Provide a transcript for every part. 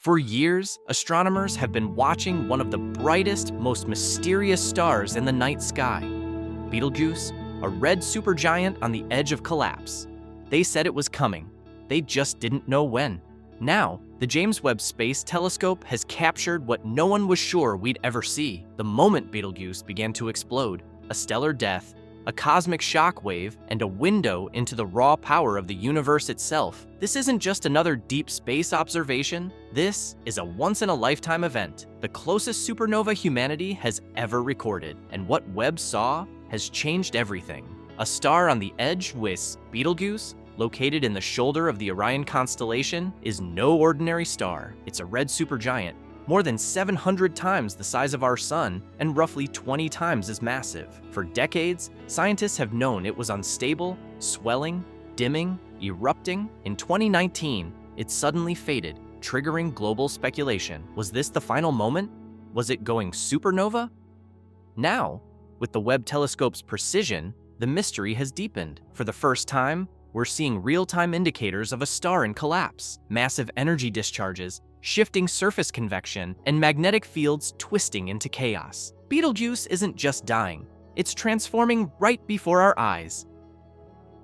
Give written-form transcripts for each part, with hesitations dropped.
For years, astronomers have been watching one of the brightest, most mysterious stars in the night sky, Betelgeuse, a red supergiant on the edge of collapse. They said it was coming. They just didn't know when. Now, the James Webb Space Telescope has captured what no one was sure we'd ever see. The moment Betelgeuse began to explode, a stellar death, a cosmic shock wave, and a window into the raw power of the universe itself. This isn't just another deep space observation. This is a once-in-a-lifetime event, the closest supernova humanity has ever recorded. And what Webb saw has changed everything. A star on the edge with Betelgeuse, located in the shoulder of the Orion constellation, is no ordinary star. It's a red supergiant, more than 700 times the size of our sun and roughly 20 times as massive. For decades, scientists have known it was unstable, swelling, dimming, erupting. In 2019, it suddenly faded, triggering global speculation. Was this the final moment? Was it going supernova? Now, with the Webb telescope's precision, the mystery has deepened. For the first time, we're seeing real-time indicators of a star in collapse, massive energy discharges, shifting surface convection, and magnetic fields twisting into chaos. Betelgeuse isn't just dying, it's transforming right before our eyes.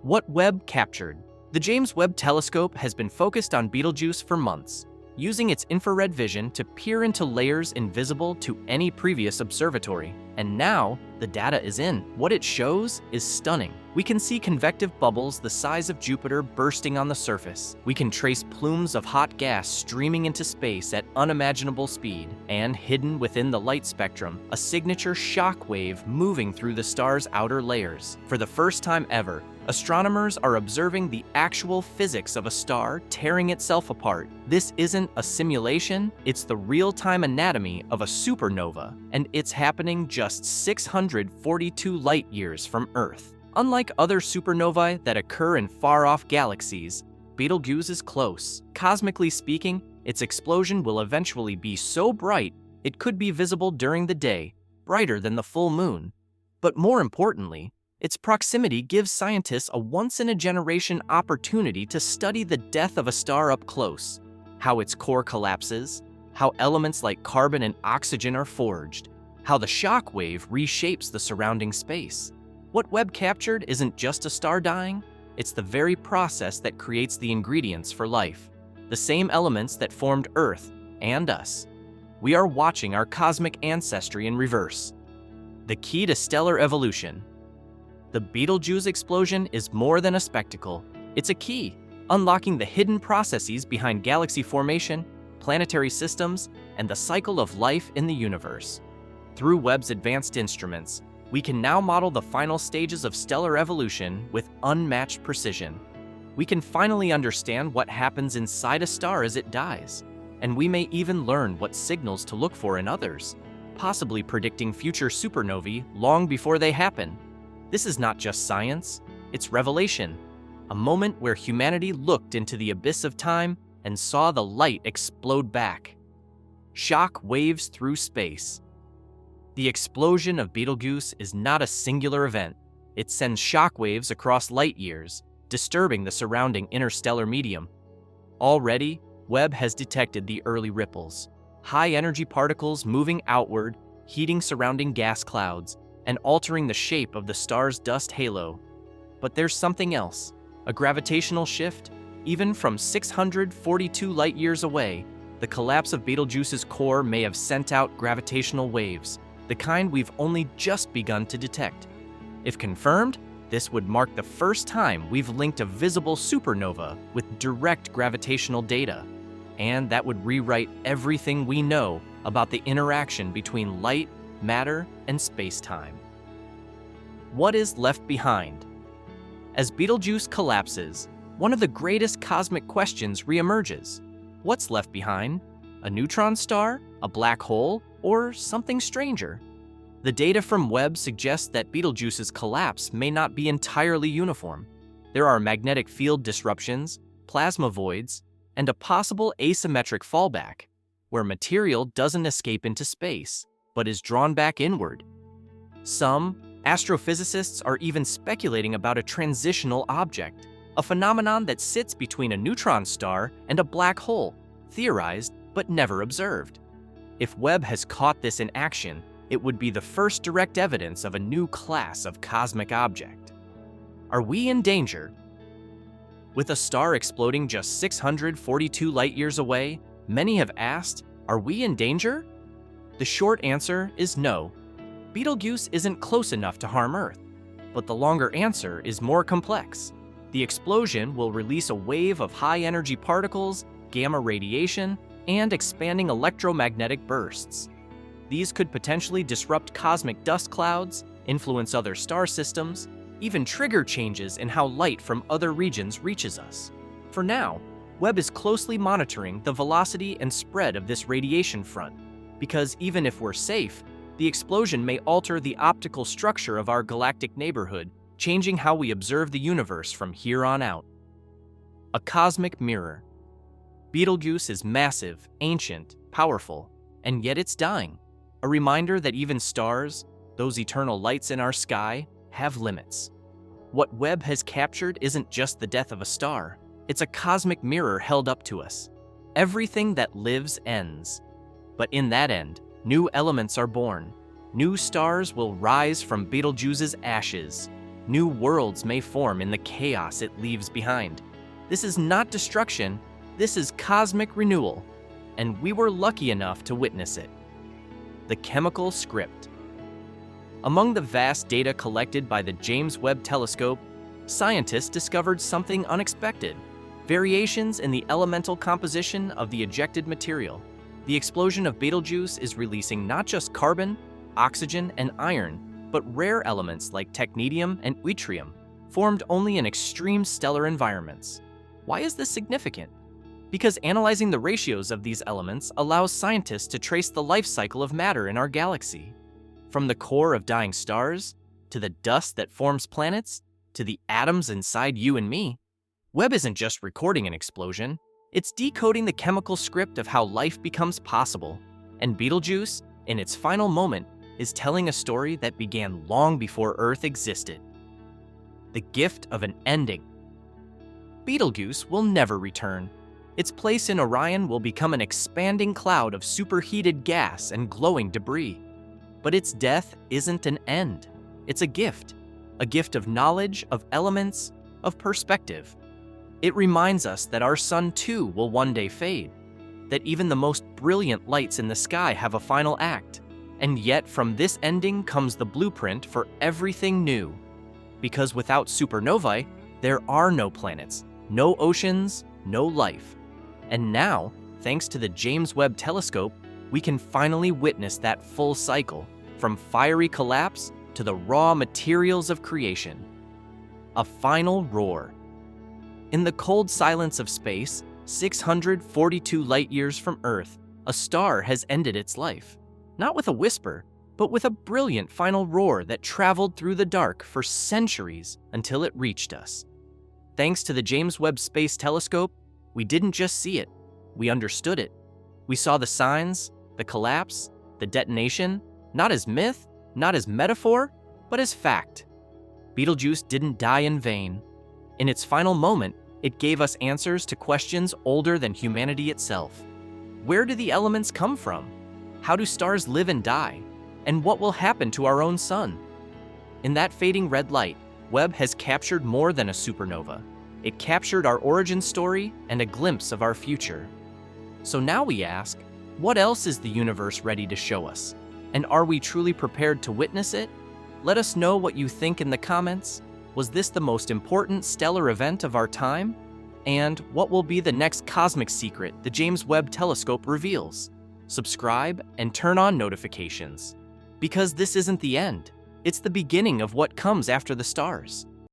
What Webb captured? The James Webb Telescope has been focused on Betelgeuse for months, using its infrared vision to peer into layers invisible to any previous observatory. And now, the data is in. What it shows is stunning. We can see convective bubbles the size of Jupiter bursting on the surface. We can trace plumes of hot gas streaming into space at unimaginable speed. And hidden within the light spectrum, a signature shock wave moving through the star's outer layers. For the first time ever, astronomers are observing the actual physics of a star tearing itself apart. This isn't a simulation, it's the real-time anatomy of a supernova, and it's happening just 642 light-years from Earth. Unlike other supernovae that occur in far-off galaxies, Betelgeuse is close. Cosmically speaking, its explosion will eventually be so bright it could be visible during the day, brighter than the full moon. But more importantly, its proximity gives scientists a once-in-a-generation opportunity to study the death of a star up close, how its core collapses, how elements like carbon and oxygen are forged, how the shock wave reshapes the surrounding space. What Webb captured isn't just a star dying, it's the very process that creates the ingredients for life, the same elements that formed Earth and us. We are watching our cosmic ancestry in reverse. The key to stellar evolution. The Betelgeuse explosion is more than a spectacle. It's a key, unlocking the hidden processes behind galaxy formation, planetary systems, and the cycle of life in the universe. Through Webb's advanced instruments, we can now model the final stages of stellar evolution with unmatched precision. We can finally understand what happens inside a star as it dies, and we may even learn what signals to look for in others, possibly predicting future supernovae long before they happen. This is not just science, it's revelation, a moment where humanity looked into the abyss of time and saw the light explode back. Shock waves through space. The explosion of Betelgeuse is not a singular event. It sends shock waves across light years, disturbing the surrounding interstellar medium. Already, Webb has detected the early ripples, high-energy particles moving outward, heating surrounding gas clouds, and altering the shape of the star's dust halo. But there's something else, a gravitational shift. Even from 642 light-years away, the collapse of Betelgeuse's core may have sent out gravitational waves, the kind we've only just begun to detect. If confirmed, this would mark the first time we've linked a visible supernova with direct gravitational data, and that would rewrite everything we know about the interaction between light, matter, and space-time. What is left behind? As Betelgeuse collapses, one of the greatest cosmic questions reemerges. What's left behind? A neutron star? A black hole? Or something stranger? The data from Webb suggests that Betelgeuse's collapse may not be entirely uniform. There are magnetic field disruptions, plasma voids, and a possible asymmetric fallback, where material doesn't escape into space, but is drawn back inward. Some astrophysicists are even speculating about a transitional object, a phenomenon that sits between a neutron star and a black hole, theorized but never observed. If Webb has caught this in action, it would be the first direct evidence of a new class of cosmic object. Are we in danger? With a star exploding just 642 light-years away, many have asked, are we in danger? The short answer is no. Betelgeuse isn't close enough to harm Earth, but the longer answer is more complex. The explosion will release a wave of high-energy particles, gamma radiation, and expanding electromagnetic bursts. These could potentially disrupt cosmic dust clouds, influence other star systems, even trigger changes in how light from other regions reaches us. For now, Webb is closely monitoring the velocity and spread of this radiation front, because even if we're safe, the explosion may alter the optical structure of our galactic neighborhood, changing how we observe the universe from here on out. A cosmic mirror. Betelgeuse is massive, ancient, powerful, and yet it's dying. A reminder that even stars, those eternal lights in our sky, have limits. What Webb has captured isn't just the death of a star, it's a cosmic mirror held up to us. Everything that lives ends. But in that end, new elements are born. New stars will rise from Betelgeuse's ashes. New worlds may form in the chaos it leaves behind. This is not destruction, this is cosmic renewal, and we were lucky enough to witness it. The chemical script. Among the vast data collected by the James Webb Telescope, scientists discovered something unexpected: variations in the elemental composition of the ejected material. The explosion of Betelgeuse is releasing not just carbon, oxygen, and iron, but rare elements like technetium and yttrium, formed only in extreme stellar environments. Why is this significant? Because analyzing the ratios of these elements allows scientists to trace the life cycle of matter in our galaxy. From the core of dying stars, to the dust that forms planets, to the atoms inside you and me, Webb isn't just recording an explosion, it's decoding the chemical script of how life becomes possible. And Betelgeuse, in its final moment, is telling a story that began long before Earth existed. The gift of an ending. Betelgeuse will never return. Its place in Orion will become an expanding cloud of superheated gas and glowing debris. But its death isn't an end. It's a gift of knowledge, of elements, of perspective. It reminds us that our sun too will one day fade, that even the most brilliant lights in the sky have a final act, and yet from this ending comes the blueprint for everything new. Because without supernovae, there are no planets, no oceans, no life. And now, thanks to the James Webb Telescope, we can finally witness that full cycle, from fiery collapse to the raw materials of creation. A final roar. In the cold silence of space, 642 light-years from Earth, a star has ended its life. Not with a whisper, but with a brilliant final roar that traveled through the dark for centuries until it reached us. Thanks to the James Webb Space Telescope, we didn't just see it, we understood it. We saw the signs, the collapse, the detonation, not as myth, not as metaphor, but as fact. Betelgeuse didn't die in vain. In its final moment, it gave us answers to questions older than humanity itself. Where do the elements come from? How do stars live and die? And what will happen to our own sun? In that fading red light, Webb has captured more than a supernova. It captured our origin story and a glimpse of our future. So now we ask, what else is the universe ready to show us? And are we truly prepared to witness it? Let us know what you think in the comments. Was this the most important stellar event of our time? And what will be the next cosmic secret the James Webb Telescope reveals? Subscribe and turn on notifications. Because this isn't the end. It's the beginning of what comes after the stars.